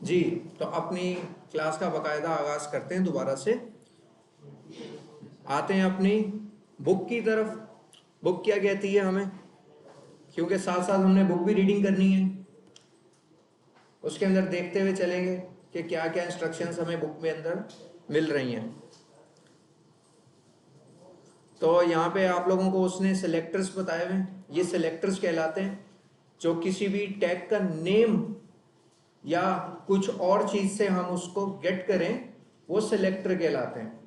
जी, तो अपनी क्लास का बाकायदा आगाज करते हैं दोबारा से। आते हैं अपनी बुक की तरफ। बुक क्या कहती है हमें, क्योंकि साथ साथ हमने बुक भी रीडिंग करनी है। उसके अंदर देखते हुए चलेंगे कि क्या क्या इंस्ट्रक्शंस हमें बुक में अंदर मिल रही हैं। तो यहाँ पे आप लोगों को उसने सेलेक्टर्स बताए हुए हैं। ये सेलेक्टर्स कहलाते हैं जो किसी भी टैग का नेम या कुछ और चीज से हम उसको गेट करें, वो सेलेक्टर कहलाते हैं।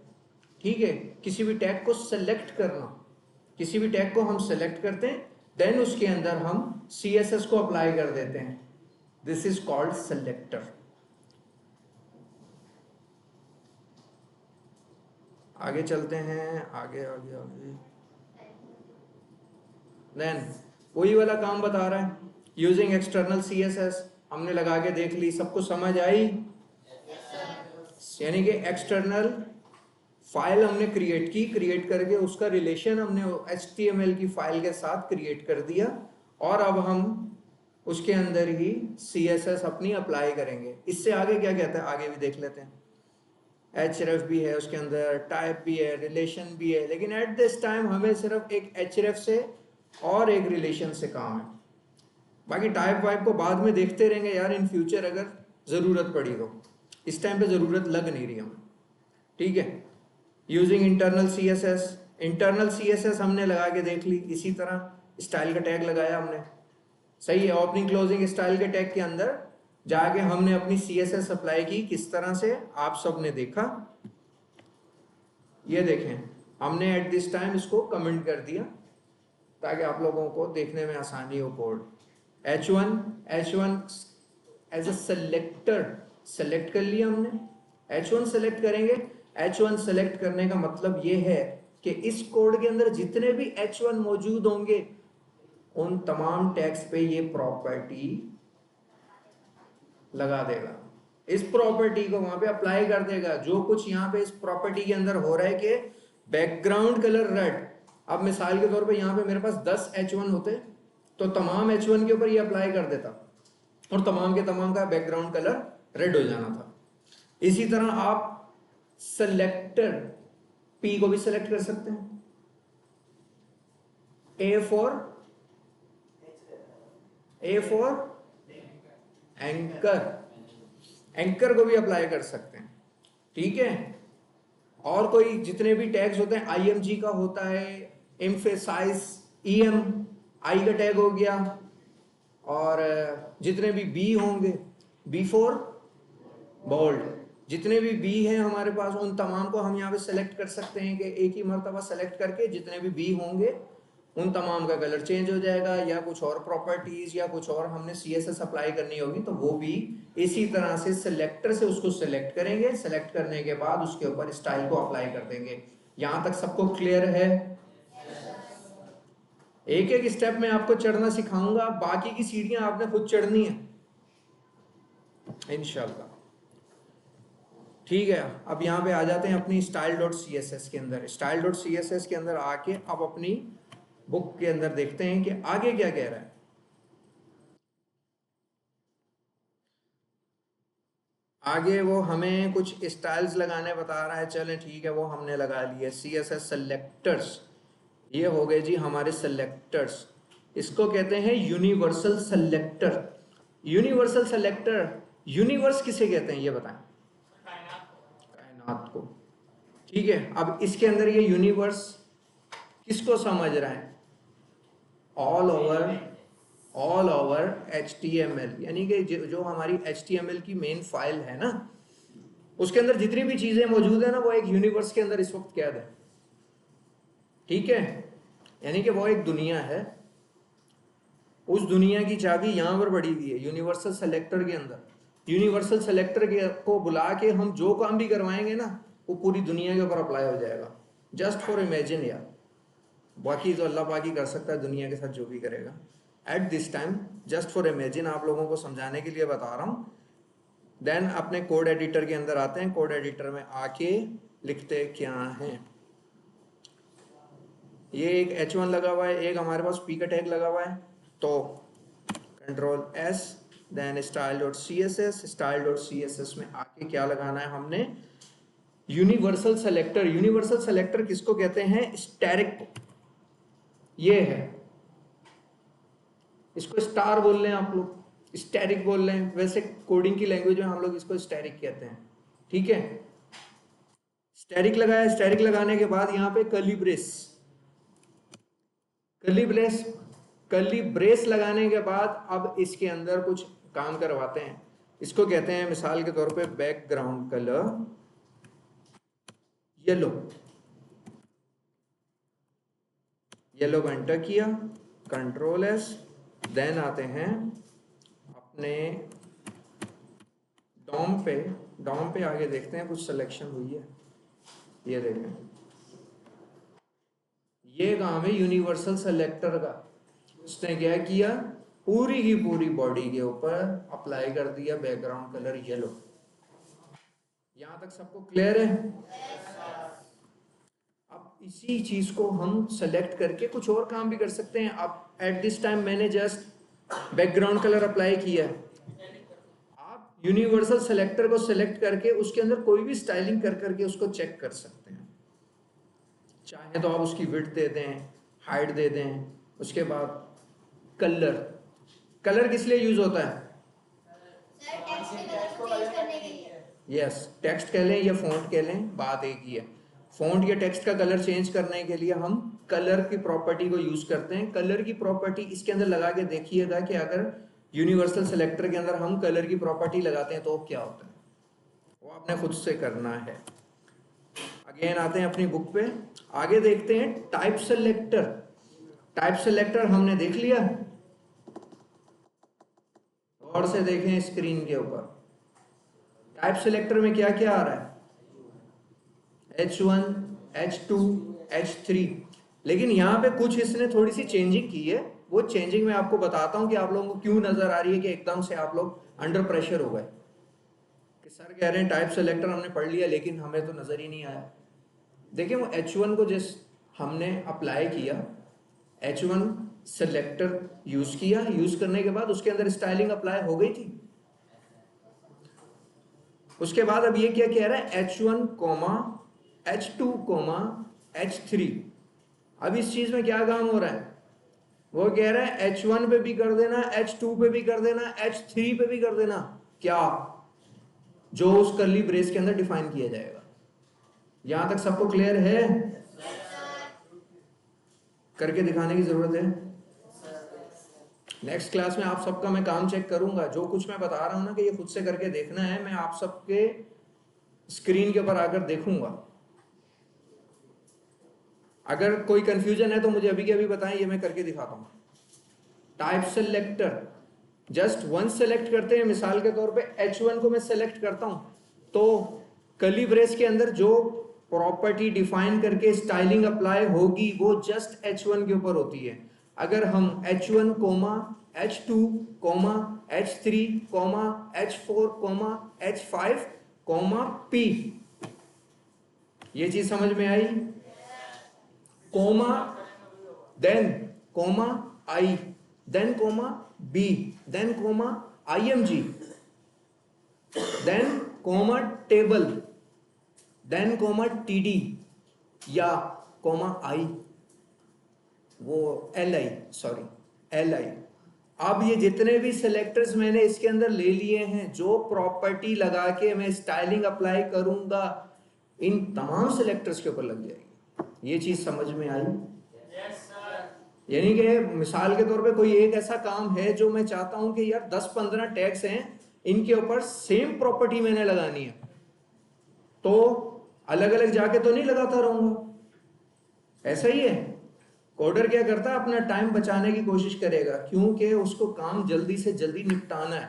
ठीक है, किसी भी टैग को सेलेक्ट करना, किसी भी टैग को हम सेलेक्ट करते हैं, देन उसके अंदर हम CSS को अप्लाई कर देते हैं। This is called selector. आगे चलते हैं, आगे आगे आगे। देन वही वाला काम बता रहा है, यूजिंग एक्सटर्नल CSS। हमने लगा के देख ली, सबको समझ आई। यानी कि एक्सटर्नल फाइल हमने क्रिएट की, क्रिएट करके उसका रिलेशन हमने HTML की फाइल के साथ क्रिएट कर दिया, और अब हम उसके अंदर ही CSS अपनी अप्लाई करेंगे। इससे आगे क्या कहता है आगे भी देख लेते हैं। href भी है उसके अंदर, टाइप भी है, रिलेशन भी है, लेकिन एट दिस टाइम हमें सिर्फ एक href से और एक रिलेशन से काम है। बाकी टाइप वाइप को बाद में देखते रहेंगे यार, इन फ्यूचर अगर ज़रूरत पड़ी तो। इस टाइम पे ज़रूरत लग नहीं रही हमें। ठीक है, using internal CSS। Internal CSS हमने लगा के देख ली। इसी तरह स्टाइल का टैग लगाया हमने, सही है। ओपनिंग क्लोजिंग स्टाइल के टैग के अंदर जाके हमने अपनी CSS अप्लाई की। किस तरह से आप सब ने देखा, ये देखें, हमने एट दिस टाइम इसको कमेंट कर दिया ताकि आप लोगों को देखने में आसानी हो। Code H1 as a selector select कर लिया हमने। H1 सेलेक्ट करेंगे। H1 सेलेक्ट करने का मतलब ये है कि इस कोड के अंदर जितने भी H1 मौजूद होंगे उन तमाम टैग्स पे ये प्रॉपर्टी लगा देगा। इस प्रॉपर्टी को वहां पे अप्लाई कर देगा। जो कुछ यहाँ पे इस प्रॉपर्टी के अंदर हो रहा है कि बैकग्राउंड कलर रेड, अब मिसाल के तौर पे यहाँ पे मेरे पास 10 H1 होते तो तमाम H1 के ऊपर ये अप्लाई कर देता और तमाम के तमाम का बैकग्राउंड कलर रेड हो जाना था। इसी तरह आप सेलेक्टर P को भी सेलेक्ट कर सकते हैं। A फॉर एंकर, एंकर को भी अप्लाई कर सकते हैं। ठीक है, और कोई जितने भी टैग्स होते हैं, IMG का होता है, एम्फेसाइज, EM, आई का टैग हो गया, और जितने भी B होंगे, B फॉर बोल्ड, जितने भी B हैं हमारे पास उन तमाम को हम यहाँ पे सेलेक्ट कर सकते हैं कि एक ही मर्तबा सेलेक्ट करके जितने भी B होंगे उन तमाम का कलर चेंज हो जाएगा, या कुछ और प्रॉपर्टीज या कुछ और हमने CSS अप्लाई करनी होगी तो वो भी इसी तरह से सेलेक्टर से उसको सेलेक्ट करेंगे। सेलेक्ट करने के बाद उसके ऊपर स्टाइल को अप्लाई कर देंगे। यहां तक सबको क्लियर है? एक एक स्टेप में आपको चढ़ना सिखाऊंगा, बाकी की सीढ़ियां आपने खुद चढ़नी है इंशाल्लाह। ठीक है, अब यहाँ पे आ जाते हैं अपनी style.css के अंदर। style.css के अंदर आके अब अपनी बुक के अंदर देखते हैं कि आगे क्या कह रहा है। आगे वो हमें कुछ स्टाइल्स लगाने बता रहा है। चलें ठीक है, वो हमने लगा लिए CSS सेलेक्टर्स। ये हो गए जी हमारे सेलेक्टर्स। इसको कहते हैं universal selector. Universal selector, universe किसे कहते हैं ये बताएं? कायनात को। ठीक है, अब इसके अंदर ये यूनिवर्स किसको समझ रहा है? ऑल ओवर HTML, यानी कि जो हमारी HTML की मेन फाइल है ना, उसके अंदर जितनी भी चीजें मौजूद है ना, वो एक यूनिवर्स के अंदर इस वक्त कैद है। ठीक है, यानी कि वो एक दुनिया है। उस दुनिया की चाबी यहां पर पड़ी हुई है यूनिवर्सल सेलेक्टर के अंदर। यूनिवर्सल सेलेक्टर को बुला के हम जो काम भी करवाएंगे ना, वो पूरी दुनिया के ऊपर अप्लाई हो जाएगा। जस्ट फॉर इमेजिन यार, बाकी तो अल्लाह पाक ही कर सकता है दुनिया के साथ जो भी करेगा। At this time just for imagine आप लोगों को समझाने के लिए बता रहा हूँ। देन अपने कोड एडिटर के अंदर आते हैं। कोड एडिटर में आके लिखते क्या हैं, ये एक H1 लगा हुआ है, एक हमारे पास P का टैग लगा हुआ है, तो Ctrl+S then style dot C S S, style dot C S S में आके क्या लगाना है हमने, यूनिवर्सल सेलेक्टर। यूनिवर्सल सेलेक्टर किसको कहते हैं, स्टैरिक को, ये है, इसको स्टार बोल रहे हैं आप लोग, स्टैरिक बोल रहे हैं, वैसे कोडिंग की लैंग्वेज में हम लोग इसको स्टैरिक कहते हैं, ठीक है। स्टैरिक लगाया, स्टैरिक लगाने के बाद यहाँ पे curly brace, curly brace, curly brace लगाने के बाद अब इसके अंदर कुछ काम करवाते हैं। इसको कहते हैं मिसाल के तौर पे बैकग्राउंड कलर येलो, येलो का एंटर किया, कंट्रोल एस, देन आते हैं अपने डॉम पे, डॉम पे आगे देखते हैं कुछ सिलेक्शन हुई है, ये देखें, ये काम है यूनिवर्सल सेलेक्टर का। उसने क्या किया, पूरी की पूरी बॉडी के ऊपर अप्लाई कर दिया बैकग्राउंड कलर येलो। यहां तक सबको क्लियर है? अब इसी चीज को हम सेलेक्ट करके कुछ और काम भी कर सकते हैं। अब एट दिस टाइम मैंने जस्ट बैकग्राउंड कलर अप्लाई किया है, आप यूनिवर्सल सेलेक्टर को सेलेक्ट करके उसके अंदर कोई भी स्टाइलिंग कर करके उसको चेक कर सकते हैं। चाहे तो आप उसकी विड्थ दे दें, हाइट दे दें, उसके बाद कलर, कलर किस लिए यूज होता है? यस, टेक्स्ट कह लें या फॉन्ट कह लें, बात एक ही है। फॉन्ट या टेक्स्ट का कलर चेंज करने के लिए हम कलर की प्रॉपर्टी को यूज करते हैं। कलर की प्रॉपर्टी इसके अंदर लगा के देखिएगा कि अगर यूनिवर्सल सेलेक्टर के अंदर हम कलर की प्रॉपर्टी लगाते हैं तो क्या होता है, वो आपने खुद से करना है। अगेन आते हैं अपनी बुक पे, आगे देखते हैं टाइप सेलेक्टर। टाइप सेलेक्टर हमने देख लिया, और से देखें स्क्रीन के ऊपर टाइप सेलेक्टर में क्या क्या आ रहा है, H1, H2, H3। लेकिन यहाँ पे कुछ इसने थोड़ी सी चेंजिंग की है, वो चेंजिंग मैं आपको बताता हूँ कि आप लोगों को क्यों नजर आ रही है कि एकदम से आप लोग अंडर प्रेशर हो गए कि सर कह रहे हैं टाइप सेलेक्टर हमने पढ़ लिया लेकिन हमें तो नजर ही नहीं आया। देखिए वो H1 को जिस हमने अप्लाई किया, H1 सेलेक्टर यूज किया, यूज करने के बाद उसके अंदर स्टाइलिंग अप्लाई हो गई थी। उसके बाद अब ये क्या कह रहा है, H1, H2, H3। अब इस चीज में क्या काम हो रहा है, वो कह रहा है H1 पे भी कर देना, H2 पे भी कर देना, H3 पे भी कर देना, क्या जो उस कर्ली ब्रेस के अंदर डिफाइन किया जाएगा। यहां तक सबको क्लियर है? करके दिखाने की जरूरत है। नेक्स्ट क्लास में आप सबका मैं काम चेक करूंगा, जो कुछ मैं बता रहा हूं ना कि ये खुद से करके देखना है, मैं आप सबके स्क्रीन के ऊपर आकर देखूंगा। अगर कोई कंफ्यूजन है तो मुझे अभी के अभी बताएं, ये मैं करके दिखाता हूं। Type selector just one select करते हैं, मिसाल के तौर पे H1 को मैं सेलेक्ट करता हूं तो कर्ली ब्रेस के अंदर जो प्रॉपर्टी डिफाइन करके स्टाइलिंग अप्लाई होगी वो जस्ट H1 के ऊपर होती है। अगर हम H1, H2, H3, H4, H5, P, ये चीज समझ में आई? Comma, then comma I, then comma B, then comma IMG, then comma table, then comma TD या कोमा I, वो LI। अब ये जितने भी सेलेक्टर्स मैंने इसके अंदर ले लिए हैं, जो प्रॉपर्टी लगा के मैं स्टाइलिंग अप्लाई करूंगा, इन तमाम सेलेक्टर्स के ऊपर लग जाएगी। ये चीज समझ में आई? यानी कि मिसाल के तौर पे कोई एक ऐसा काम है जो मैं चाहता हूं कि यार 10-15 टैग्स हैं, इनके ऊपर सेम प्रॉपर्टी मैंने लगानी है, तो अलग अलग जाके तो नहीं लगाता रहूंगा। ऐसा ही है, कोडर क्या करता है, अपना टाइम बचाने की कोशिश करेगा क्योंकि उसको काम जल्दी से जल्दी निपटाना है।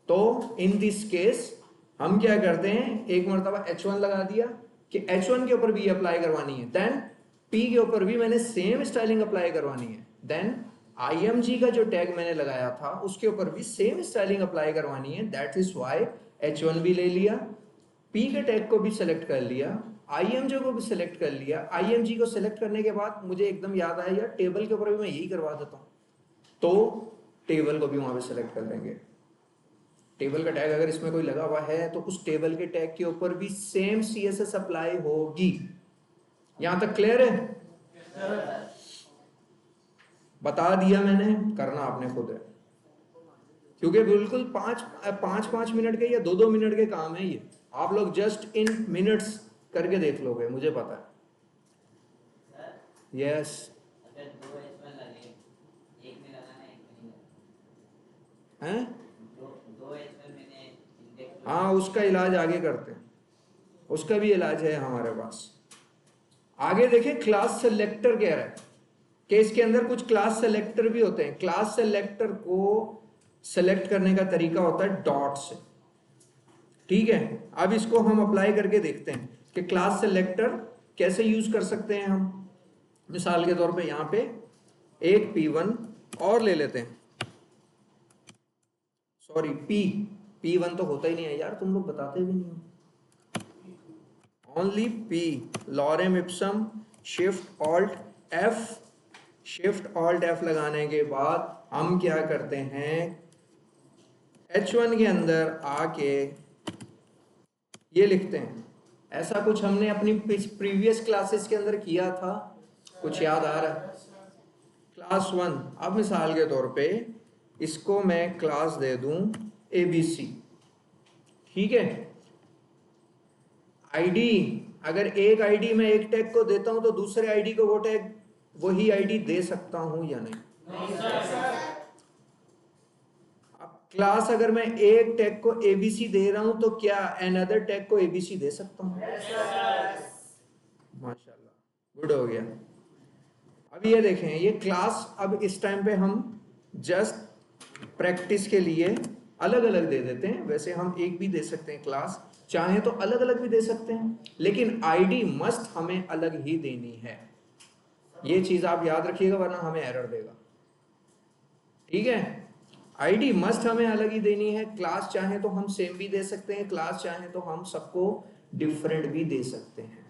तो इन दिस केस हम क्या करते हैं, एक मरतबा H1 लगा दिया कि H1 के ऊपर भी अप्लाई करवानी है, देन P के ऊपर भी मैंने सेम स्टाइलिंग अप्लाई करवानी है, देन IMG का जो टैग मैंने लगाया था उसके ऊपर भी सेम स्टाइलिंग अप्लाई करवानी है। दैट इज वाई H1 भी ले लिया, P के टैग को भी सिलेक्ट कर लिया, IMG को भी सिलेक्ट कर लिया। IMG को सिलेक्ट करने के बाद मुझे एकदम याद आया यार टेबल के ऊपर भी मैं यही करवा देता हूँ, तो टेबल को भी वहां पे सेलेक्ट कर लेंगे। टेबल का टैग अगर इसमें कोई लगा हुआ है तो उस टेबल के टैग के ऊपर भी सेम CSS अप्लाई होगी। यहां तक क्लियर है? बता दिया मैंने, करना आपने खुद है, क्योंकि बिल्कुल पांच पांच पांच मिनट के या दो दो मिनट के काम है ये। आप लोग जस्ट इन मिनट्स करके देख लोगे, मुझे पता है। यस, अगर दो H1 लगे, एक में लगाना है, एक में नहीं लगाना हैं? दो H1 मैंने इंडेक्स हाँ, उसका इलाज आगे करते हैं, उसका भी इलाज है हमारे पास। आगे देखें, क्लास सेलेक्टर कह रहा है कि इसके अंदर कुछ क्लास सेलेक्टर भी होते हैं। क्लास सेलेक्टर को सेलेक्ट करने का तरीका होता है डॉट से, ठीक है। अब इसको हम अप्लाई करके देखते हैं कि क्लास सेलेक्टर कैसे यूज कर सकते हैं हम। मिसाल के तौर पे यहां पे एक P1 और ले लेते हैं, सॉरी P1 तो होता ही नहीं है यार, तुम लोग बताते भी नहीं हो। Only P, lorem Epson shift alt F, shift alt F लगाने के बाद हम क्या करते हैं, H1 के अंदर आके ये लिखते हैं। ऐसा कुछ हमने अपनी प्रीवियस क्लासेस के अंदर किया था, कुछ याद आ रहा है? क्लास 1, अब मिसाल के तौर पे इसको मैं क्लास दे दूं ABC, ठीक है। आईडी, अगर एक आईडी मैं एक टैग को देता हूं तो दूसरे आईडी को वो टैग, वही आईडी दे सकता हूं या नहीं? अब क्लास अगर मैं एक टैग को ABC दे रहा हूं तो क्या अनदर टैग को ABC दे सकता हूं? माशाल्लाह, गुड हो गया। अब ये देखें, ये क्लास अब इस टाइम पे हम जस्ट प्रैक्टिस के लिए अलग अलग दे देते हैं। वैसे हम एक भी दे सकते हैं क्लास, चाहे तो अलग अलग भी दे सकते हैं, लेकिन आईडी मस्ट हमें अलग ही देनी है। ये चीज आप याद रखिएगा, वरना हमें एरर देगा, ठीक है। आईडी मस्ट हमें अलग ही देनी है। क्लास चाहे तो हम सेम भी दे सकते हैं, क्लास चाहे तो हम सबको डिफरेंट भी दे सकते हैं।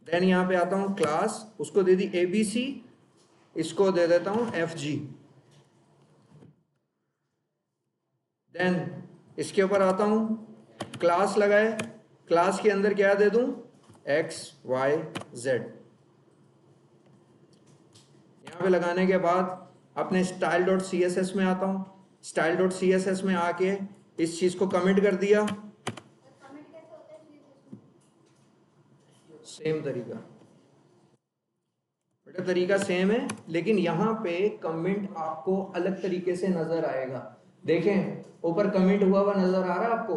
देन यहां पे आता हूं, क्लास उसको दे दी ABC, इसको दे देता हूं FG। देन इसके ऊपर आता हूं, क्लास लगाए, क्लास के अंदर क्या दे दूं, XYZ। यहां पे लगाने के बाद अपने style.css में आता हूं, style.css में आके इस चीज को कमिट कर दिया। सेम तरीका, बेटा तरीका सेम है, लेकिन यहां पे कमेंट आपको अलग तरीके से नजर आएगा। देखें, ऊपर कमेंट हुआ नजर आ रहा है आपको,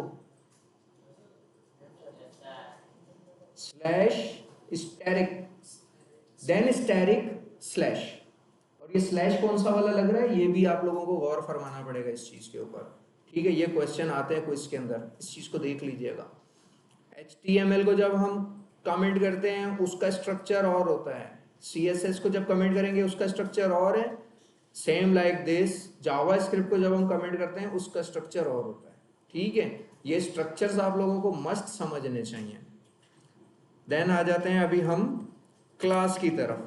slash asterisk, then asterisk slash. और ये स्लैश कौन सा वाला लग रहा है, ये भी आप लोगों को गौर फरमाना पड़ेगा इस चीज के ऊपर, ठीक है। ये क्वेश्चन आते हैं क्विज के अंदर, इस चीज को देख लीजिएगा। HTML को जब हम कमेंट करते हैं उसका स्ट्रक्चर और होता है, CSS को जब कमेंट करेंगे उसका स्ट्रक्चर और है, same like this. Java script को जब हम कमेंट करते हैं उसका स्ट्रक्चर और होता है, ठीक है। ये स्ट्रक्चर्स आप लोगों को मस्ट समझने चाहिए। देन आ जाते हैं अभी हम क्लास की तरफ।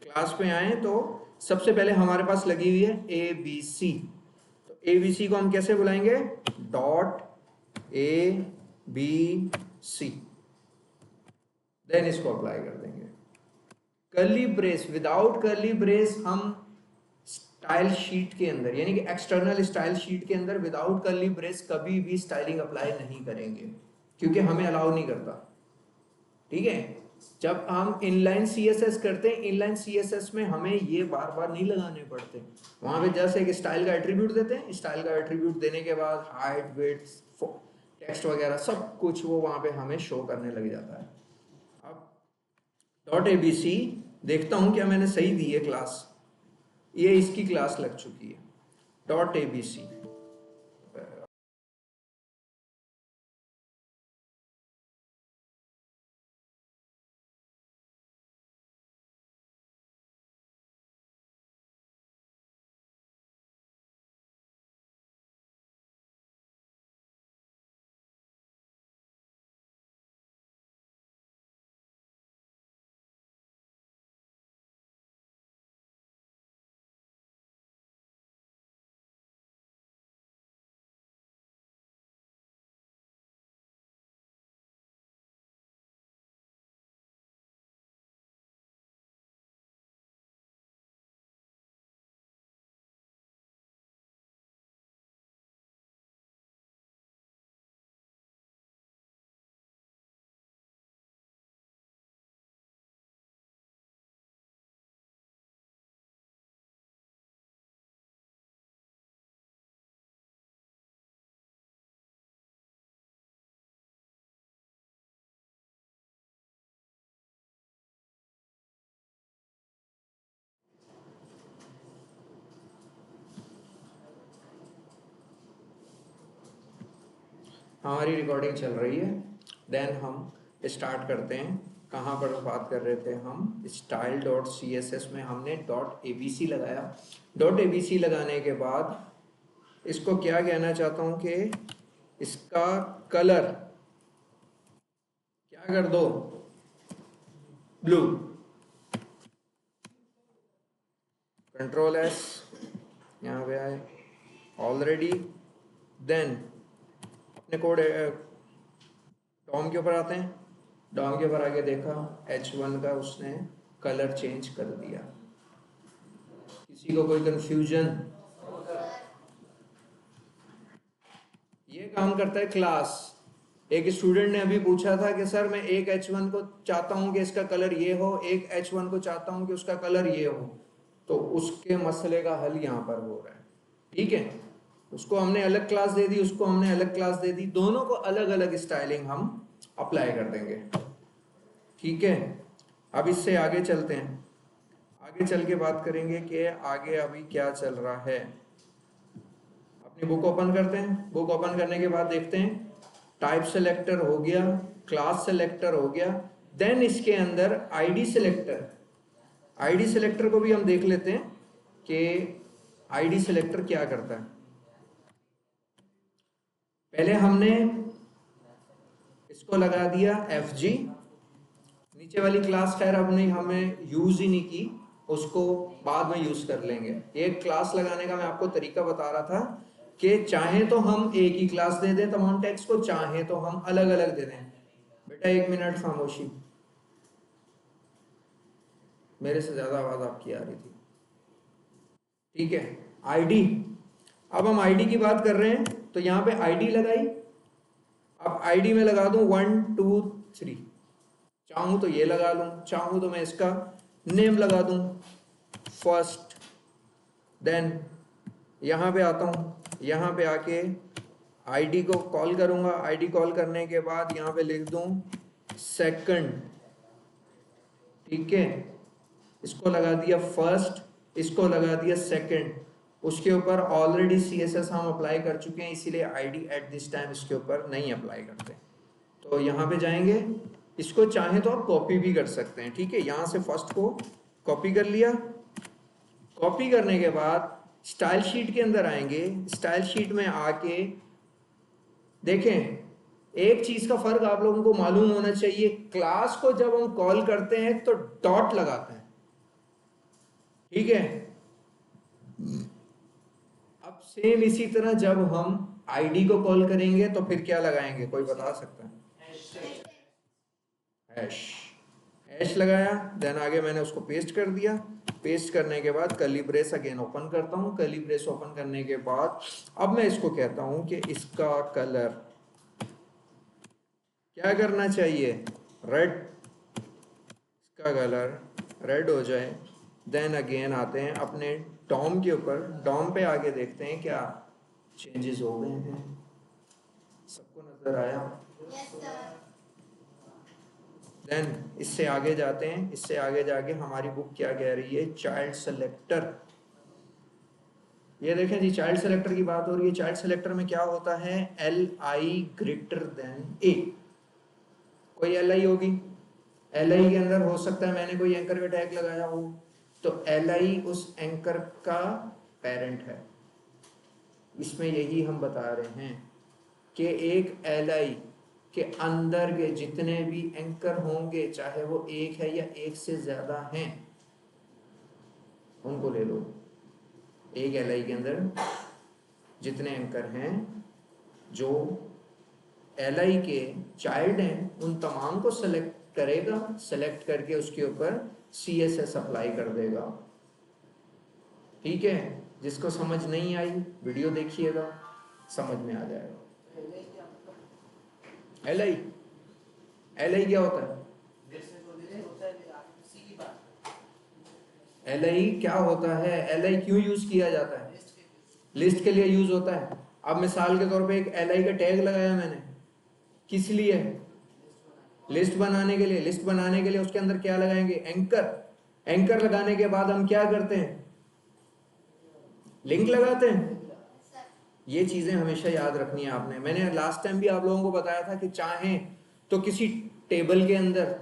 क्लास पे आए तो सबसे पहले हमारे पास लगी हुई है ABC, तो ABC को हम कैसे बुलाएंगे, .ABC। देन इसको अप्लाई कर देंगे। Curly brace, without curly brace हम स्टाइल शीट के अंदर, यानी कि एक्सटर्नल स्टाइल शीट के अंदर विदाउट कर्ली ब्रेस कभी भी स्टाइलिंग अप्लाई नहीं करेंगे, क्योंकि हमें अलाउ नहीं करता, ठीक है। जब हम इनलाइन CSS करते हैं, इनलाइन CSS में हमें ये बार बार नहीं लगाने पड़ते। वहां पे जस्ट एक स्टाइल का एट्रीब्यूट देते हैं, स्टाइल का एट्रीब्यूट देने के बाद हाइट, विड्थ, टेक्स्ट वगैरह सब कुछ वो वहां पे हमें शो करने लग जाता है। अब .ABC देखता हूं क्या मैंने सही दी है क्लास, ये इसकी क्लास लग चुकी है .ABC। हमारी रिकॉर्डिंग चल रही है। देन हम स्टार्ट करते हैं। कहाँ पर बात कर रहे थे हम? Style dot C S S में हमने डॉट ए बी सी लगाया। डॉट ए बी सी लगाने के बाद इसको क्या कहना चाहता हूँ कि इसका कलर क्या कर दो? ब्लू। कंट्रोल एस, यहाँ पे आए ऑलरेडी। देन अपने कोड डॉम के ऊपर आते हैं। डॉम के ऊपर आके देखा H1 का उसने कलर चेंज कर दिया। किसी को कोई कंफ्यूजन? ये काम करता है क्लास। एक स्टूडेंट ने अभी पूछा था कि सर मैं एक H1 को चाहता हूं कि इसका कलर ये हो, एक H1 को चाहता हूं कि उसका कलर ये हो। तो उसके मसले का हल यहाँ पर हो रहा है। ठीक है, उसको हमने अलग क्लास दे दी, उसको हमने अलग क्लास दे दी, दोनों को अलग अलग स्टाइलिंग हम अप्लाई कर देंगे। ठीक है, अब इससे आगे चलते हैं। आगे चल के बात करेंगे कि आगे अभी क्या चल रहा है। अपनी बुक ओपन करते हैं। बुक ओपन करने के बाद देखते हैं टाइप सेलेक्टर हो गया, क्लास सेलेक्टर हो गया। देन इसके अंदर आईडी सेलेक्टर। आईडी सेलेक्टर को भी हम देख लेते हैं कि आईडी सेलेक्टर क्या करता है। पहले हमने इसको लगा दिया FG। नीचे वाली क्लास खैर हमने हमें यूज ही नहीं की, उसको बाद में यूज कर लेंगे। एक क्लास लगाने का मैं आपको तरीका बता रहा था कि चाहे तो हम एक ही क्लास दे दें तमाम टैग्स को, चाहे तो हम अलग अलग दे दें। बेटा 1 मिनट खामोशी, मेरे से ज्यादा आवाज आपकी आ रही थी। ठीक है, आईडी। अब हम आईडी की बात कर रहे हैं तो यहाँ पे आईडी लगाई। अब आईडी में लगा दूं 1 2 3। चाहूं तो ये लगा लूं, चाहूं तो मैं इसका नेम लगा दूं फर्स्ट। देन यहाँ पे आता हूं, यहाँ पे आके आईडी को कॉल करूंगा। आईडी कॉल करने के बाद यहाँ पे लिख दूं सेकंड। ठीक है, इसको लगा दिया फर्स्ट, इसको लगा दिया सेकंड। उसके ऊपर ऑलरेडी CSS हम अप्लाई कर चुके हैं, इसीलिए आईडी एट दिस टाइम इसके ऊपर नहीं अप्लाई करते। तो यहाँ पे जाएंगे, इसको चाहे तो आप कॉपी भी कर सकते हैं। ठीक है, यहाँ से फर्स्ट को कॉपी कर लिया। कॉपी करने के बाद स्टाइल शीट के अंदर आएंगे। स्टाइल शीट में आके देखें, एक चीज का फर्क आप लोगों को मालूम होना चाहिए। क्लास को जब हम कॉल करते हैं तो डॉट लगाते हैं। ठीक है, अब सेम इसी तरह जब हम आईडी को कॉल करेंगे तो फिर क्या लगाएंगे? कोई बता सकता है? हैश। हैश लगाया, देन आगे मैंने उसको पेस्ट कर दिया। पेस्ट करने के बाद कर्ली ब्रेस अगेन ओपन करता हूं। कर्ली ब्रेस ओपन करने के बाद अब मैं इसको कहता हूं कि इसका कलर क्या करना चाहिए? रेड। इसका कलर रेड हो जाए। देन अगेन आते हैं अपने डॉम के ऊपर। डॉम पे आगे देखते हैं क्या चेंजेस हो गए हैं। सबको नजर आया? देन इससे आगे जाते हैं। इससे आगे जाके हमारी बुक क्या कह रही है? Child selector. ये देखें जी, चाइल्ड सेलेक्टर की बात हो रही है। चाइल्ड सेलेक्टर में क्या होता है? LI greater than A। कोई LI होगी, LI के अंदर हो सकता है मैंने कोई एंकर का टैग लगाया हो, तो LI उस एंकर का पेरेंट है। इसमें यही हम बता रहे हैं कि एक LI के अंदर के जितने भी एंकर होंगे, चाहे वो एक है या एक से ज्यादा हैं, उनको ले लो। एक LI के अंदर जितने एंकर हैं, जो LI के चाइल्ड हैं, उन तमाम को सेलेक्ट करेगा। सेलेक्ट करके उसके ऊपर CSS अप्लाई कर देगा। ठीक है, जिसको समझ नहीं आई वीडियो देखिएगा, समझ में आ जाएगा। LI क्या होता है? LI क्या होता है? LI क्यों यूज किया जाता है? लिस्ट के लिए यूज होता है। अब मिसाल के तौर पे एक LI का टैग लगाया मैंने, किस लिए? लिस्ट बनाने के लिए। लिस्ट बनाने के लिए उसके अंदर क्या लगाएंगे? एंकर। एंकर लगाने के बाद हम क्या करते हैं? लिंक लगाते हैं। ये चीजें हमेशा याद रखनी है आपने। मैंने लास्ट टाइम भी आप लोगों को बताया था कि चाहें तो किसी टेबल के अंदर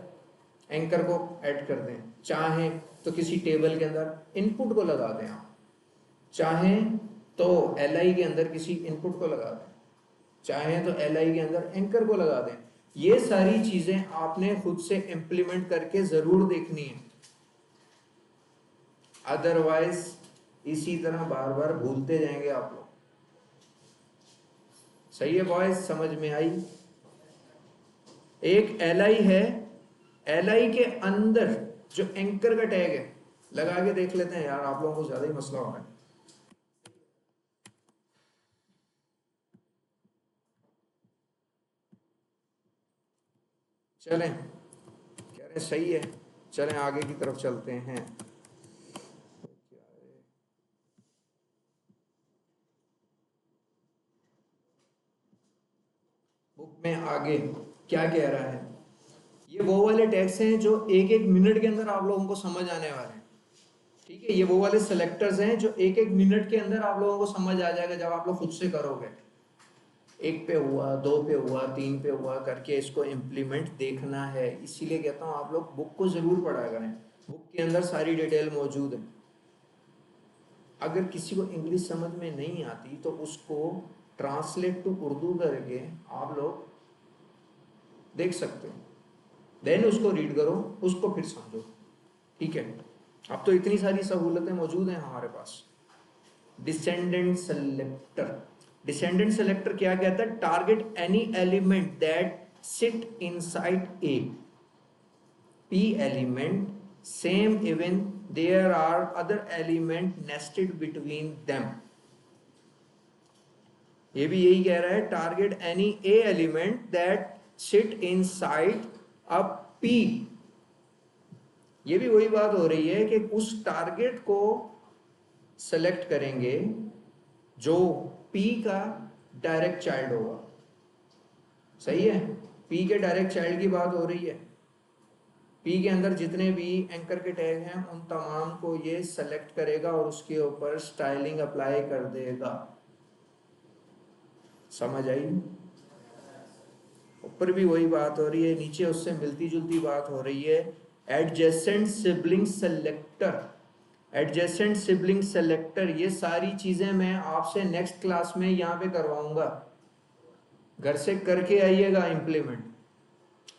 एंकर को ऐड कर दें, चाहें तो किसी टेबल के अंदर इनपुट को लगा दें आप, चाहें तो एलआई के अंदर किसी इनपुट को लगा दें, चाहें तो एलआई के अंदर एंकर को लगा दें। ये सारी चीजें आपने खुद से इंप्लीमेंट करके जरूर देखनी है, अदरवाइज इसी तरह बार बार भूलते जाएंगे आप लोग। सही है बॉयज, समझ में आई? एक एलआई है, एलआई के अंदर जो एंकर का टैग है, लगा के देख लेते हैं यार, आप लोगों को ज्यादा ही मसला हो रहा है। चलें, कह रहे सही है, चलें आगे की तरफ चलते हैं। बुक में आगे क्या कह रहा है, ये वो वाले टैग्स हैं जो एक एक मिनट के अंदर आप लोगों को समझ आने वाले हैं। ठीक है, ये वो वाले सेलेक्टर्स हैं जो एक एक मिनट के अंदर आप लोगों को समझ आ जाएगा जब आप लोग खुद से करोगे। एक पे हुआ, दो पे हुआ, तीन पे हुआ करके इसको इम्प्लीमेंट देखना है। इसीलिए कहता हूँ आप लोग बुक को जरूर पढ़ा करें, बुक के अंदर सारी डिटेल मौजूद है। अगर किसी को इंग्लिश समझ में नहीं आती तो उसको ट्रांसलेट टू उर्दू करके आप लोग देख सकते हो, देन उसको रीड करो, उसको फिर समझो। ठीक है, अब तो इतनी सारी सहूलतें मौजूद हैं हमारे पास। डिसेंडेंट सेलेक्टर, डिसेंडेंट सेलेक्टर क्या कहता है? Target any element that seat inside a p element, same even there are other element nested between them। ये भी यही कह रहा है, target any a element that sit inside a p। ये भी वही बात हो रही है कि उस टारगेट को सेलेक्ट करेंगे जो p का डायरेक्ट चाइल्ड होगा। सही है, p के डायरेक्ट चाइल्ड की बात हो रही है। P के अंदर जितने भी एंकर के टैग हैं उन तमाम को ये सेलेक्ट करेगा और उसके ऊपर स्टाइलिंग अप्लाई कर देगा। समझ आई? ऊपर भी वही बात हो रही है, नीचे उससे मिलती जुलती बात हो रही है। Adjacent sibling selector, adjacent sibling selector, ये सारी चीजें मैं आपसे नेक्स्ट क्लास में यहाँ पे करवाऊंगा, घर से करके आइएगा इम्प्लीमेंट।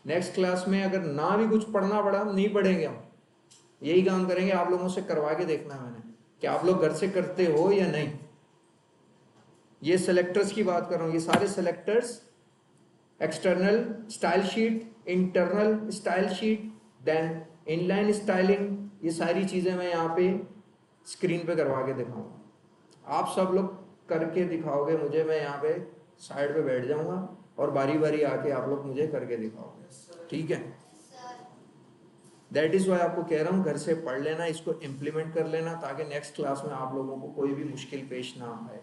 नेक्स्ट क्लास में अगर ना भी कुछ पढ़ना पड़ा, नहीं पढ़ेंगे हम, यही काम करेंगे, आप लोगों से करवा के देखना है मैंने कि आप लोग घर से करते हो या नहीं। ये सेलेक्टर्स की बात कर रहा हूँ, ये सारे selectors, external style sheet, internal style sheet, then inline styling, ये सारी चीजें मैं यहाँ पे स्क्रीन पे करवा के दिखाऊंगा। आप सब लोग करके दिखाओगे मुझे, मैं यहाँ पे साइड पे बैठ जाऊंगा और बारी बारी आके आप लोग मुझे करके दिखाओगे। ठीक है, दैट इज वाई आपको कह रहा हूँ घर से पढ़ लेना, इसको इम्प्लीमेंट कर लेना, ताकि नेक्स्ट क्लास में आप लोगों को कोई भी मुश्किल पेश ना आए।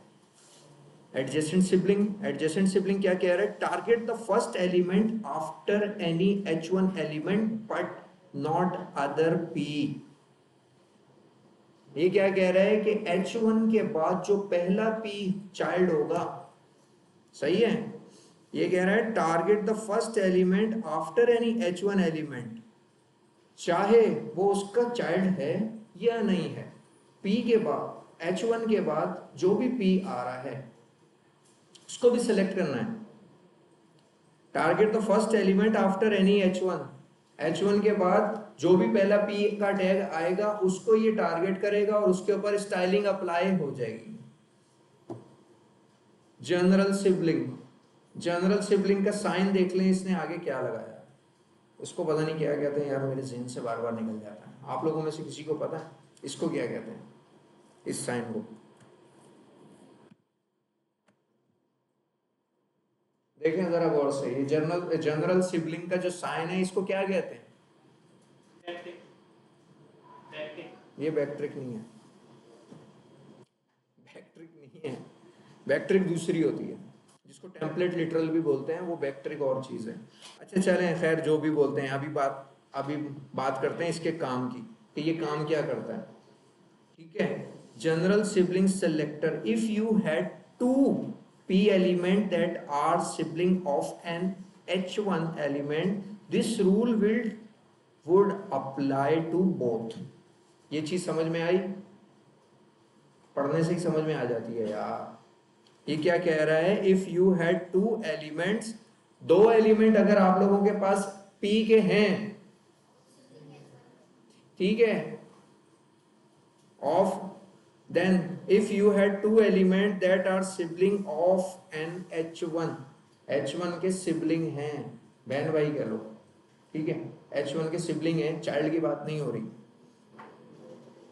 एडजेसेंट सिबलिंग, एडजेसेंट सिबलिंग क्या कह रहा है? Target the first element after any H1 element but not other P। ये क्या कह रहा है कि H1 के बाद जो पहला P चाइल्ड होगा, सही है, ये कह रहा है target the first element after any H1 element, चाहे वो उसका चाइल्ड है या नहीं है, P के बाद, H1 के बाद जो भी P आ रहा है उसको भी सिलेक्ट करना है। Target the first element after any H1, H1 के बाद जो भी पहला P का टैग आएगा उसको ये टारगेट करेगा और उसके ऊपर स्टाइलिंग अप्लाई हो जाएगी। जनरल सिबलिंग, जनरल सिबलिंग का साइन देख लें, इसने आगे क्या लगाया, उसको पता नहीं क्या कहते हैं यार, मेरे ज़हन से बार बार निकल जाता है। आप लोगों में से किसी को पता है इसको क्या कहते हैं, इस साइन को? देखें जरा गौर से, ये जनरल सिबलिंग का जो साइन है इसको क्या कहते हैं? ये बैकट्रिक नहीं है, बैकट्रिक नहीं है, बैकट्रिक दूसरी होती है जिसको टेम्पलेट लिटरल भी बोलते हैं, वो बैकट्रिक और चीज़ है। अच्छा चलें, खैर जो भी बोलते हैं, अभी बात करते हैं इसके काम की कि ये काम क्या करता है। ठीक है, general sibling selector, if you had to p element that are sibling of an h1 element, this rule would apply to both. ये चीज समझ में आई? पढ़ने से ही समझ में आ जाती है यार। ये क्या कह रहा है? If you had two elements, दो एलिमेंट अगर आप लोगों के पास p के हैं, ठीक है, of, then if you had two element that are sibling of an h1, h1 के सिबलिंग हैं, बहन भाई कह लो, ठीक है, h1 के सिबलिंग हैं, चाइल्ड की बात नहीं हो रही।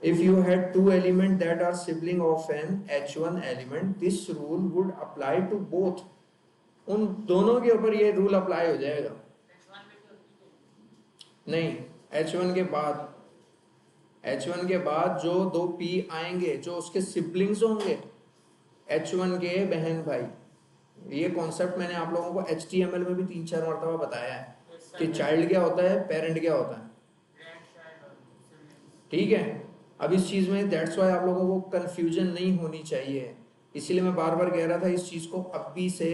If you had two element that are sibling of an h1 element, this rule would apply to both. उन दोनों के ऊपर ये रूल अप्लाई हो जाएगा। नहीं, h1 के बाद, h1 के बाद जो दो p आएंगे, जो उसके सिबलिंग्स होंगे h1 के बहन भाई, ये कॉन्सेप्ट मैंने आप लोगों को HTML में भी 3-4 मरतबा बताया है कि चाइल्ड क्या होता है, पेरेंट क्या होता है, ठीक है। अब इस चीज में दैट्स वाई आप लोगों को कंफ्यूजन नहीं होनी चाहिए, इसीलिए मैं बार बार कह रहा था इस चीज को अभी से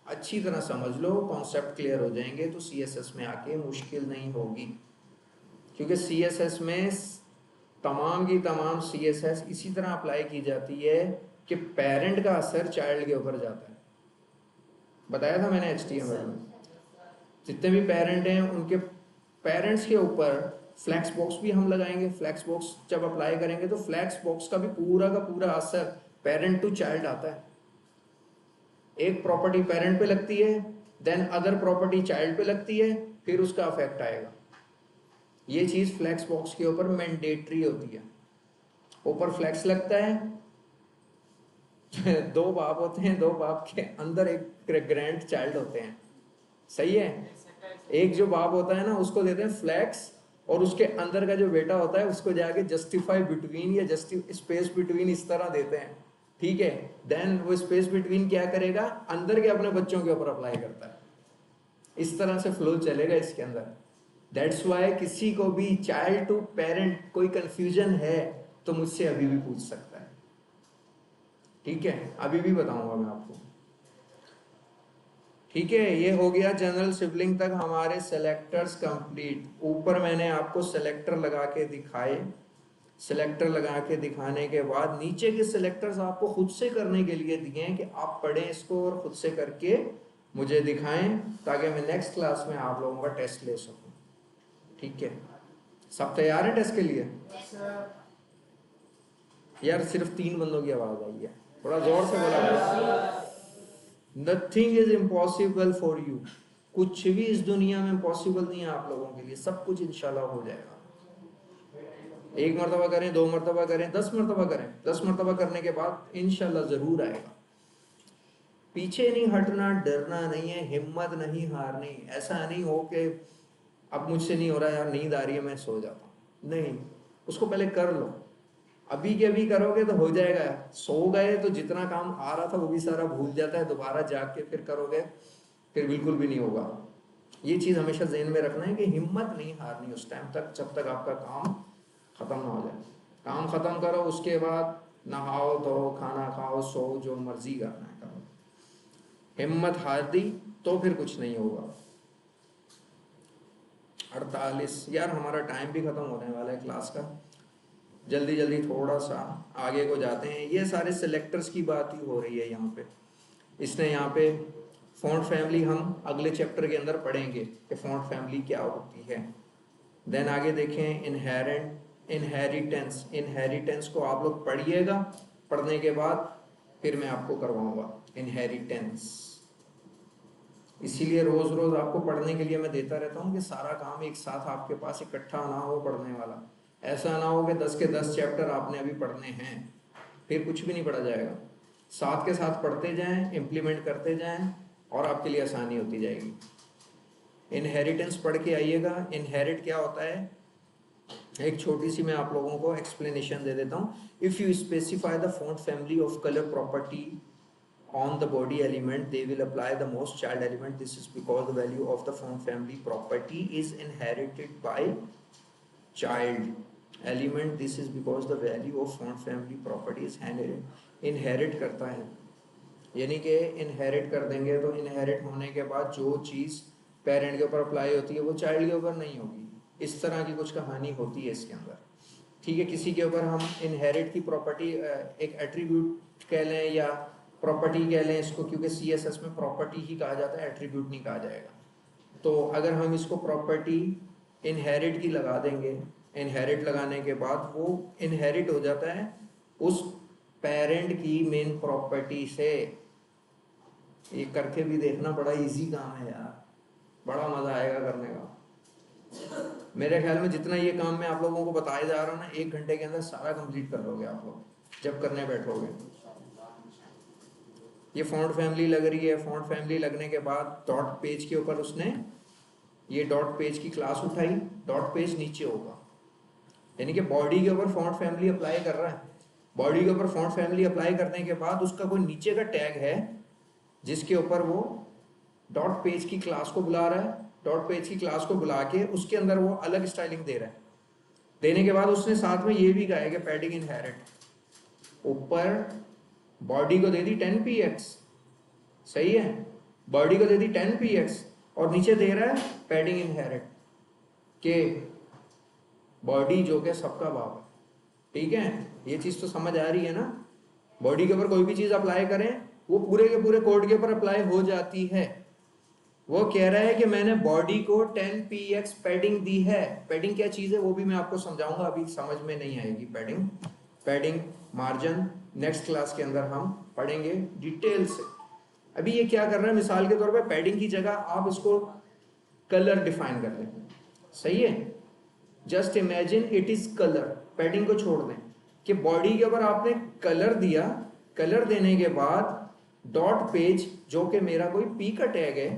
अच्छी तरह समझ लो, कॉन्सेप्ट क्लियर हो जाएंगे तो CSS में आके मुश्किल नहीं होगी, क्योंकि CSS में तमाम की तमाम CSS इसी तरह अप्लाई की जाती है कि पेरेंट का असर चाइल्ड के ऊपर जाता है। बताया था मैंने HTML में, जितने भी पेरेंट हैं उनके पेरेंट्स के ऊपर फ्लैक्स बॉक्स भी हम लगाएंगे। फ्लैक्स बॉक्स जब अप्लाई करेंगे तो फ्लैक्स बॉक्स का भी पूरा असर पेरेंट टू चाइल्ड आता है। एक प्रॉपर्टी पेरेंट पे लगती है, देन अदर प्रॉपर्टी चाइल्ड पे लगती है, फिर उसका अफेक्ट आएगा। ये चीज फ्लैक्स बॉक्स के ऊपर मैंडेटरी होती है। ऊपर फ्लैक्स लगता है, दो बाप होते हैं, दो बाप के अंदर एक ग्रैंड चाइल्ड होते हैं, सही है। एक जो बाप होता है ना उसको देते हैं फ्लैक्स, और उसके अंदर का जो बेटा होता है उसको जाके जस्टिफाई बिटवीन या स्पेस बिटवीन इस तरह देते हैं, ठीक है। देन वो स्पेस बिटवीन क्या करेगा, अंदर के अपने बच्चों के ऊपर अप्लाई करता है। इस तरह से फ्लो चलेगा इसके अंदर। दैट्स वाई किसी को भी चाइल्ड टू पेरेंट कोई कंफ्यूजन है तो मुझसे अभी भी पूछ सकता है, ठीक है, अभी भी बताऊंगा मैं आपको, ठीक है। ये हो गया जनरल सिबलिंग तक हमारे सेलेक्टर्स कंप्लीट। ऊपर मैंने आपको सेलेक्टर लगा के दिखाए, सेलेक्टर लगा के दिखाने के बाद नीचे के सेलेक्टर्स आपको खुद से करने के लिए दिए हैं कि आप पढ़ें इसको और खुद से करके मुझे दिखाएं, ताकि मैं नेक्स्ट क्लास में आप लोगों का टेस्ट ले सकूं, ठीक है। सब तैयार है टेस्ट के लिए? यार सिर्फ 3 बंदों की आवाज आई है, थोड़ा जोर से बोला। Nothing is impossible for you, कुछ भी इस दुनिया में इम्पॉसिबल नहीं है आप लोगों के लिए, सब कुछ इंशाल्लाह हो जाएगा। 1 मरतबा करें, 2 मरतबा करें, 10 मरतबा करें, 10 मरतबा करने के बाद इंशाल्लाह जरूर आएगा। पीछे नहीं हटना, डरना नहीं है, हिम्मत नहीं हारनी। ऐसा नहीं हो कि अब मुझसे नहीं हो रहा यार, नींद आ रही है, मैं सो जाता हूँ, नहीं, उसको पहले कर लो। अभी के अभी करोगे तो हो जाएगा। सो गए तो जितना काम आ रहा था वो भी सारा भूल जाता है, दोबारा जाग के फिर करोगे फिर बिल्कुल भी नहीं होगा। ये चीज हमेशा ज़हन में रखना है कि हिम्मत नहीं हारनी उस टाइम तक, जब तक आपका काम खत्म ना हो जाए। काम खत्म करो, उसके बाद नहाओ धो, खाना खाओ, सो, जो मर्जी करना है करो। हिम्मत हार दी तो फिर कुछ नहीं होगा। 48 यार हमारा टाइम भी खत्म होने वाला है क्लास का, जल्दी जल्दी थोड़ा सा आगे को जाते हैं। ये सारे सेलेक्टर्स की बात ही हो रही है यहाँ पे। इसने यहाँ पे फॉन्ट फैमिली हम अगले चैप्टर के अंदर पढ़ेंगे कि फॉन्ट फैमिली क्या होती है। देन आगे देखें इनहेरिटेंस। इनहेरिटेंस को आप लोग पढ़िएगा, पढ़ने के बाद फिर मैं आपको करवाऊंगा इनहेरिटेंस। इसीलिए रोज रोज आपको पढ़ने के लिए मैं देता रहता हूँ कि सारा काम एक साथ आपके पास इकट्ठा ना हो पढ़ने वाला। ऐसा ना हो कि 10 के 10 चैप्टर आपने अभी पढ़ने हैं, फिर कुछ भी नहीं पढ़ा जाएगा। साथ के साथ पढ़ते जाएं, इम्प्लीमेंट करते जाएं और आपके लिए आसानी होती जाएगी। इनहेरिटेंस पढ़ के आइएगा। इनहेरिट क्या होता है, एक छोटी सी मैं आप लोगों को एक्सप्लेनेशन दे देता हूँ। If you specify the font family of colour property on the body element, they will apply the most child element. This is because the value of the font family property is inherited by child element. This is because the value of font family property is inherit करता है। यानी कि inherit कर देंगे, तो inherit होने के बाद जो चीज़ पेरेंट के ऊपर अप्लाई होती है वो चाइल्ड के ऊपर नहीं होगी। इस तरह की कुछ कहानी होती है इसके अंदर, ठीक है। किसी के ऊपर हम इनहेरिट की प्रॉपर्टी, एक एट्रीब्यूट कह लें या प्रॉपर्टी कह लें इसको, क्योंकि CSS में प्रॉपर्टी ही कहा जाता है, एट्रीब्यूट नहीं कहा जाएगा। तो अगर हम इसको प्रॉपर्टी इनहेरिट की लगा देंगे, इनहेरिट लगाने के बाद वो इनहेरिट हो जाता है उस पेरेंट की मेन प्रॉपर्टी से। ये करके भी देखना, बड़ा इजी काम है यार, बड़ा मजा आएगा करने का। मेरे ख्याल में जितना ये काम मैं आप लोगों को बताया जा रहा हूँ ना, 1 घंटे के अंदर सारा कंप्लीट कर लोगे आप लोग जब करने बैठोगे। ये फॉन्ट फैमिली लग रही है, फॉन्ट फैमिली लगने के बाद डॉट पेज के ऊपर उसने ये डॉट पेज की क्लास उठाई, डॉट पेज नीचे होगा, यानी कि बॉडी के ऊपर फॉन्ट फैमिली अप्लाई कर रहा है। बॉडी के ऊपर फॉन्ट फैमिली अप्लाई करने के बाद उसका कोई नीचे का टैग है जिसके ऊपर वो डॉट पेज की क्लास को बुला रहा है। डॉट पेज की क्लास को बुला के उसके अंदर वो अलग स्टाइलिंग दे रहा है। देने के बाद उसने साथ में ये भी कहा है कि पैडिंग इनहेरिट, ऊपर बॉडी को दे दी 10px, सही है, बॉडी को दे दी 10px और नीचे दे रहा है पैडिंग इनहेरिट के बॉडी जो के सबका बाप है, ठीक है। ये चीज तो समझ आ रही है ना। बॉडी के ऊपर कोई भी चीज अप्लाई करें वो पूरे के पूरे कोड के ऊपर अप्लाई हो जाती है। वो कह रहा है कि मैंने बॉडी को 10px पैडिंग दी है। पैडिंग क्या चीज है वो भी मैं आपको समझाऊंगा, अभी समझ में नहीं आएगी। पैडिंग मार्जिन नेक्स्ट क्लास के अंदर हम पढ़ेंगे डिटेल से। अभी ये क्या कर रहा है, मिसाल के तौर पे पैडिंग की जगह आप इसको कलर डिफाइन कर लें, सही है। Just imagine it is colour, padding को छोड़ दें कि बॉडी के ऊपर आपने कलर दिया, कलर देने के बाद डॉट पेज जो कि मेरा कोई पी का टैग है,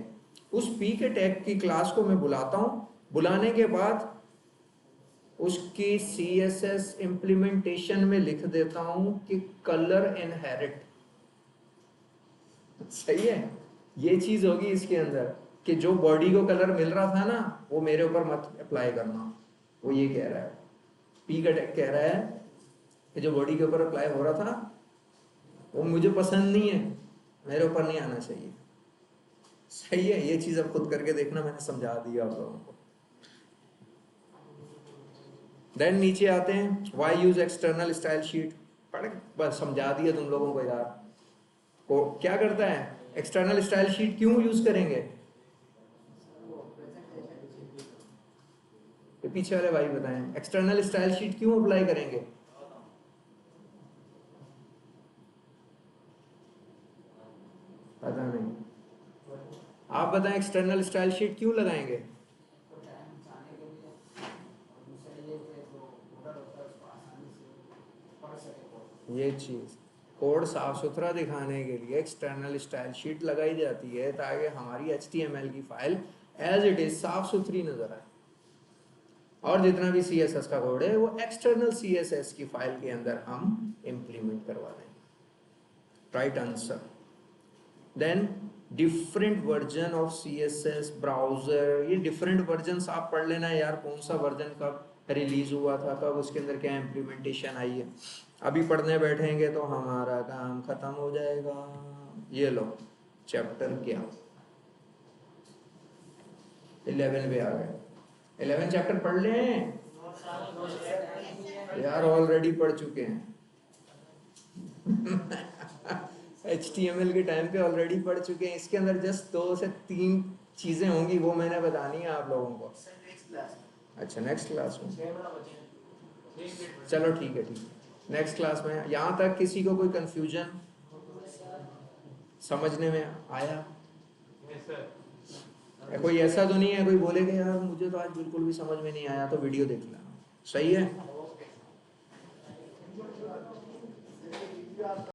उस पी के टैग की क्लास को मैं बुलाता हूं। बुलाने के बाद उसकी CSS इंप्लीमेंटेशन में लिख देता हूं कि कलर इनहेरिट, सही है। ये चीज होगी इसके अंदर कि जो बॉडी को कलर मिल रहा था ना वो मेरे ऊपर मत अप्लाई करना। वो ये कह रहा है, पी का टैग कह रहा है कि जो बॉडी के ऊपर अप्लाई हो रहा था वो मुझे पसंद नहीं है, मेरे ऊपर नहीं आना चाहिए, सही है। ये चीज अब खुद करके देखना, मैंने समझा दिया आप लोगों को। देन नीचे आते हैं, why use external style sheet, पढ़ बस समझा दिया तुम लोगों को यार। को क्या करता है, एक्सटर्नल स्टाइल शीट क्यों यूज करेंगे, तो पीछे वाले भाई बताएं, एक्सटर्नल स्टाइल शीट क्यों अप्लाई करेंगे। पता नहीं, आप बताएं एक्सटर्नल स्टाइल शीट क्यों लगाएंगे। ये चीज कोड साफ सुथरा दिखाने के लिए एक्सटर्नल स्टाइल शीट लगाई जाती है ताकि हमारी HTML की फाइल एज इट इज साफ सुथरी नजर आए, और जितना भी CSS का कोड है वो एक्सटर्नल CSS की फाइल के अंदर हम इंप्लीमेंट करवा दें। Right answer. Then different version of CSS browser, ये डिफरेंट वर्जन आप पढ़ लेना यार, कौन सा वर्जन कब रिलीज हुआ था, कब उसके अंदर क्या इम्प्लीमेंटेशन आई है। अभी पढ़ने बैठेंगे तो हमारा काम खत्म हो जाएगा। ये लो चैप्टर क्या 11 पे आ गए, 11 चैप्टर पढ़ लें यार, ऑलरेडी पढ़ चुके हैं HTML के टाइम पे ऑलरेडी पढ़ चुके हैं। इसके अंदर जस्ट 2 से 3 चीजें होंगी, वो मैंने बतानी है आप लोगों को। अच्छा नेक्स्ट क्लास में, चलो ठीक है नेक्स्ट क्लास में। यहाँ तक किसी को कोई कंफ्यूजन समझने में आया? कोई ऐसा तो नहीं है कोई बोलेगा यार मुझे तो आज बिल्कुल भी समझ में नहीं आया, तो वीडियो देख लेना, सही है।